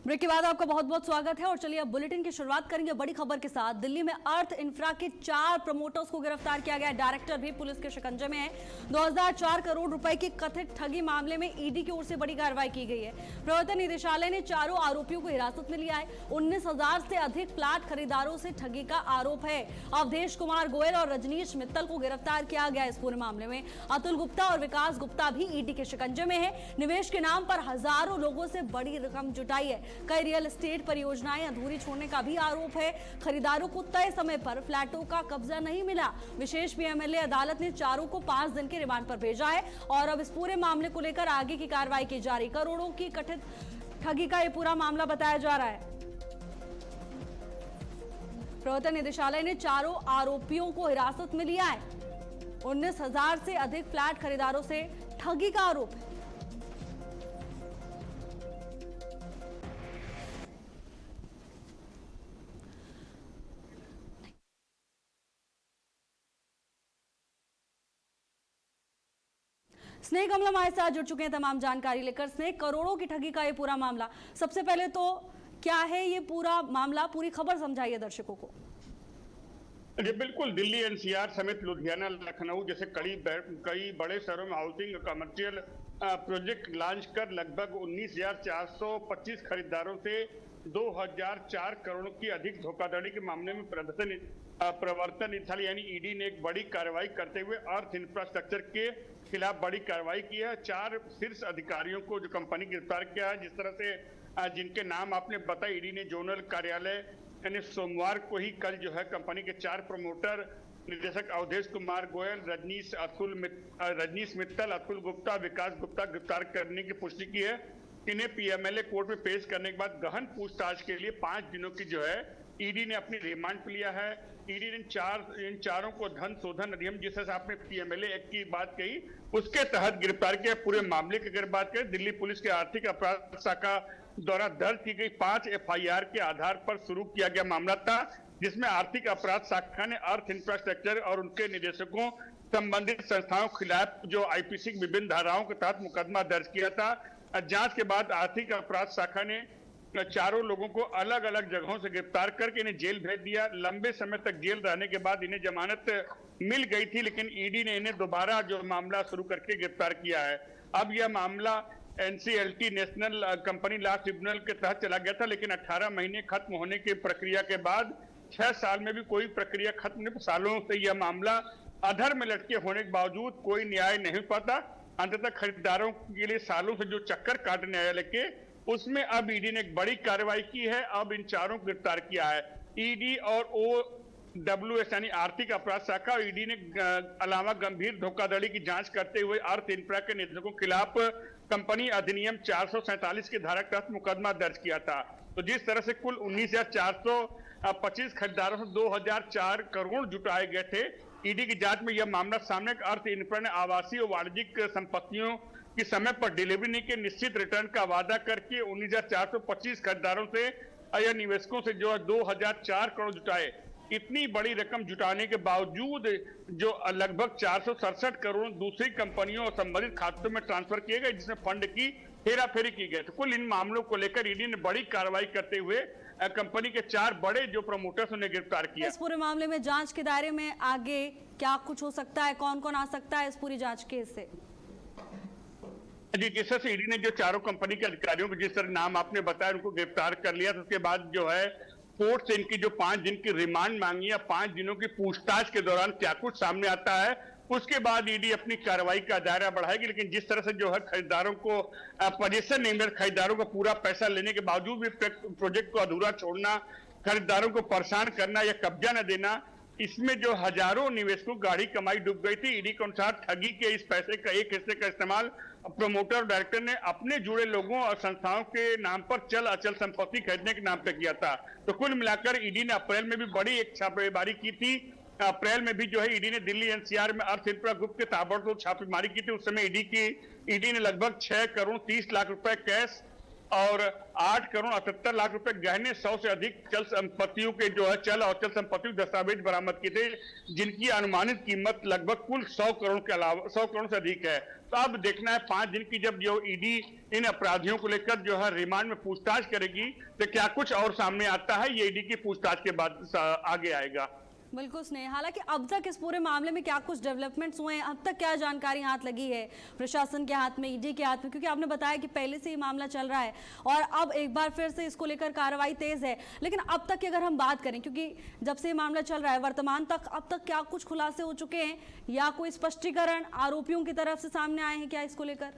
Break के बाद आपका बहुत बहुत स्वागत है और चलिए अब बुलेटिन की शुरुआत करेंगे बड़ी खबर के साथ। दिल्ली में अर्थ इंफ्रा के 4 प्रमोटर्स को गिरफ्तार किया गया। डायरेक्टर भी पुलिस के शिकंजे में है। 2004 करोड़ रुपए की कथित ठगी मामले में ईडी की ओर से बड़ी कार्रवाई की गई है। प्रवर्तन निदेशालय ने चारों आरोपियों को हिरासत में लिया है। 19,000 से अधिक फ्लैट खरीदारों से ठगी का आरोप है। अवधेश कुमार गोयल और रजनीश मित्तल को गिरफ्तार किया गया। इस पूरे मामले में अतुल गुप्ता और विकास गुप्ता भी ईडी के शिकंजे में है। निवेश के नाम पर हजारों लोगों से बड़ी रकम जुटाई है। कई रियल एस्टेट परियोजनाएं अधूरी छोड़ने का भी आरोप है। खरीदारों को तय समय पर फ्लैटों का कब्जा नहीं मिला। विशेष पीएमएलए अदालत ने चारों को 5 दिन के रिमांड पर भेजा है और अब इस पूरे मामले को लेकर आगे की कार्रवाई की जा रही। करोड़ों की कथित ठगी का यह पूरा मामला बताया जा रहा है। प्रवर्तन निदेशालय ने चारों आरोपियों को हिरासत में लिया है। 19,000 से अधिक फ्लैट खरीदारों से ठगी का आरोप है। स्नेह कमला हमारे साथ जुड़ चुके हैं तमाम जानकारी लेकर। स्नेह, करोड़ों की ठगी का ये पूरा मामला, सबसे पहले तो क्या है ये पूरा मामला, पूरी खबर समझाइए दर्शकों को। जी बिल्कुल, दिल्ली एनसीआर समेत लुधियाना, लखनऊ जैसे कई बड़े शहरों में हाउसिंग कमर्शियल प्रोजेक्ट लॉन्च कर लगभग 19,425 खरीदारों से 2,004 करोड़ की अधिक धोखाधड़ी के मामले में प्रवर्तन निदेशालय यानी ईडी ने एक बड़ी कार्रवाई करते हुए अर्थ इंफ्रास्ट्रक्चर के खिलाफ बड़ी कार्रवाई की है। 4 शीर्ष अधिकारियों को जो कंपनी गिरफ्तार किया है, जिस तरह से जिनके नाम आपने बताया, ईडी ने जोनल कार्यालय यानी सोमवार को ही कल जो है कंपनी के 4 प्रमोटर निदेशक अवधेश कुमार गोयल, रजनीश मित्तल, अतुल गुप्ता, विकास गुप्ता गिरफ्तार करने की पुष्टि की है। इन्हें पीएमएलए कोर्ट में पेश करने के बाद गहन पूछताछ के लिए 5 दिनों की जो है ईडी ने अपनी रिमांड पे लिया है। ईडी ने इन चारों को धन शोधन अधिनियम, जिस तरह से आपने पीएमएलए एक्ट की बात कही, उसके तहत गिरफ्तार किया। पूरे मामले की अगर बात करें, दिल्ली पुलिस के आर्थिक अपराध शाखा द्वारा दर्ज की गई 5 एफआईआर के आधार पर शुरू किया गया मामला था, जिसमें आर्थिक अपराध शाखा ने अर्थ इंफ्रास्ट्रक्चर और उनके निदेशकों संबंधित संस्थाओं के खिलाफ जो आईपीसी विभिन्न धाराओं के तहत मुकदमा दर्ज किया था। जांच के बाद आर्थिक अपराध शाखा ने चारों लोगों को अलग अलग जगहों से गिरफ्तार करके इन्हें जेल भेज दिया। लंबे समय तक जेल रहने के बाद इन्हें जमानत मिल गई थी, लेकिन ईडी ने इन्हें दोबारा जो मामला शुरू करके गिरफ्तार किया है। अब यह मामला NCLT national company law tribunal के तहत चला गया था, लेकिन 18 महीने खत्म होने की प्रक्रिया के बाद 6 साल में भी कोई प्रक्रिया खत्म नहीं, सालों से यह मामला अधर में लटके होने के बावजूद कोई न्याय नहीं पाता। अंततः खरीदारों के लिए सालों से जो चक्कर काटे न्यायालय के, उसमें अब ईडी ने एक बड़ी कार्रवाई की है। अब इन चारों को गिरफ्तार किया है। ईडी और OWS यानी आर्थिक अपराध शाखा और ईडी ने अलावा गंभीर धोखाधड़ी की जांच करते हुए अर्थ इंफ्रा के निदेशकों के खिलाफ कंपनी अधिनियम 447 की धारा के तहत मुकदमा दर्ज किया था। तो जिस तरह से कुल 19,425 खरीदारों से 2,004 करोड़ जुटाए गए थे, ईडी की जांच में यह मामला सामने अर्थ इंफ्रा ने आवासीय और वाणिज्यिक संपत्तियों की समय पर डिलीवरी नहीं के निश्चित रिटर्न का वादा करके 19,425 खरीदारों से या निवेशकों से जो 2,004 करोड़ जुटाए। इतनी बड़ी रकम जुटाने के बावजूद जो लगभग 467 करोड़ दूसरी कंपनियों और संबंधित खातों में ट्रांसफर किए गए, जिसमें फंड की हेराफेरी की गई। तो कुल इन मामलों को लेकर ईडी ने बड़ी कार्रवाई करते हुए कंपनी के 4 बड़े जो प्रमोटर्स उन्हें गिरफ्तार किया। इस पूरे मामले में जांच के दायरे में आगे क्या कुछ हो सकता है, कौन कौन आ सकता है इस पूरी जांच के हिस्से? जी, जिस तरह से ईडी ने जो चारों कंपनी के अधिकारियों को जिस तरह नाम आपने बताया उनको गिरफ्तार कर लिया, तो उसके बाद जो है कोर्ट से इनकी जो 5 दिन की रिमांड मांगी है, 5 दिनों की पूछताछ के दौरान क्या कुछ सामने आता है, उसके बाद ईडी अपनी कार्रवाई का दायरा बढ़ाएगी। लेकिन जिस तरह से जो है खरीदारों को पोजीशन नहीं मिल, खरीदारों को पूरा पैसा लेने के बावजूद भी प्रोजेक्ट को अधूरा छोड़ना, खरीदारों को परेशान करना या कब्जा न देना, इसमें जो हजारों निवेशकों की गाढ़ी कमाई डूब गई थी। ईडी के अनुसार ठगी के इस पैसे का एक हिस्से का इस्तेमाल प्रमोटर और डायरेक्टर ने अपने जुड़े लोगों और संस्थाओं के नाम पर चल अचल संपत्ति खरीदने के नाम पे किया था। तो कुल मिलाकर ईडी ने अप्रैल में भी बड़ी एक छापेमारी की थी। अप्रैल में भी जो है ईडी ने दिल्ली एनसीआर में अर्थ इंफ्रा ग्रुप के ताबड़तोड़ छापेमारी की थी। उस समय ईडी ने लगभग 6 करोड़ 30 लाख रुपए कैश और 8 करोड़ 78 लाख रुपए गहने, 100 से अधिक चल संपत्तियों के जो है चल और चल संपत्तियों के दस्तावेज बरामद किए थे, जिनकी अनुमानित कीमत लगभग कुल 100 करोड़ के अलावा 100 करोड़ से अधिक है। तो अब देखना है 5 दिन की जब जो ईडी इन अपराधियों को लेकर जो है रिमांड में पूछताछ करेगी तो क्या कुछ और सामने आता है, ये ईडी की पूछताछ के बाद आगे आएगा। बिल्कुल स्नेह, हालांकि अब तक इस पूरे मामले में क्या कुछ डेवलपमेंट्स हुए हैं, अब तक क्या जानकारी हाथ लगी है प्रशासन के हाथ में, ईडी के हाथ में, क्योंकि आपने बताया कि पहले से ही मामला चल रहा है और अब एक बार फिर से इसको लेकर कार्रवाई तेज है, लेकिन अब तक की अगर हम बात करें, क्योंकि जब से ये मामला चल रहा है वर्तमान तक, अब तक क्या कुछ खुलासे हो चुके हैं या कोई स्पष्टीकरण आरोपियों की तरफ से सामने आए हैं क्या इसको लेकर?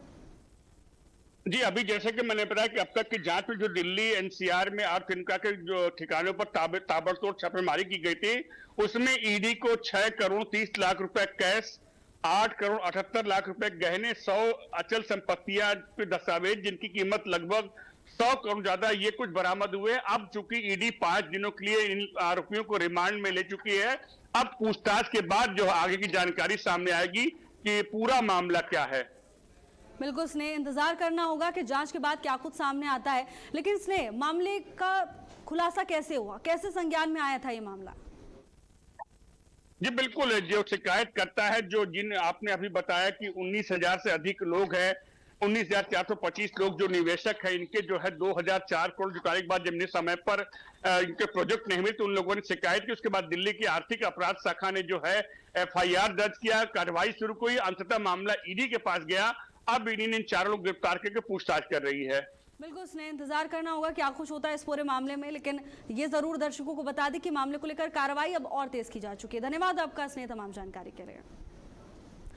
जी, अभी जैसे कि मैंने बताया कि अब तक की जांच में जो दिल्ली एनसीआर में अर्थ इनका के जो ठिकानों पर ताबड़तोड़ छापेमारी की गई थी, उसमें ईडी को 6 करोड़ 30 लाख रुपए कैश, 8 करोड़ 78 लाख रुपए गहने, 100 अचल संपत्तियां के दस्तावेज जिनकी कीमत लगभग 100 करोड़ ज्यादा, ये कुछ बरामद हुए। अब चूंकि ईडी 5 दिनों के लिए इन आरोपियों को रिमांड में ले चुकी है, अब पूछताछ के बाद जो आगे की जानकारी सामने आएगी कि पूरा मामला क्या है। बिल्कुल स्नेह, इंतजार करना होगा कि जांच के बाद क्या कुछ सामने आता है। लेकिन स्नेह, मामले का खुलासा कैसे हुआ, कैसे संज्ञान में आया था ये मामला? जी बिल्कुल, जो शिकायत करता है, जो जिन आपने अभी बताया कि 19,000 से अधिक लोग हैं, 19,425 लोग जो निवेशक हैं, इनके जो है 2,004 करोड़ जुटाने के बाद जब समय पर इनके प्रोजेक्ट नहीं मिले तो उन लोगों ने शिकायत की। उसके बाद दिल्ली की आर्थिक अपराध शाखा ने जो है FIR दर्ज किया, कार्रवाई शुरू हुई, अंततः मामला ईडी के पास गया। अब ईडी ने इन 4 लोग गिरफ्तार करके पूछताछ कर रही है। बिल्कुल स्नेह, इंतजार करना होगा क्या कुछ होता है इस पूरे मामले में, लेकिन ये जरूर दर्शकों को बता दें कि मामले को लेकर कार्रवाई अब और तेज की जा चुकी है। धन्यवाद आपका स्नेह तमाम जानकारी के लिए।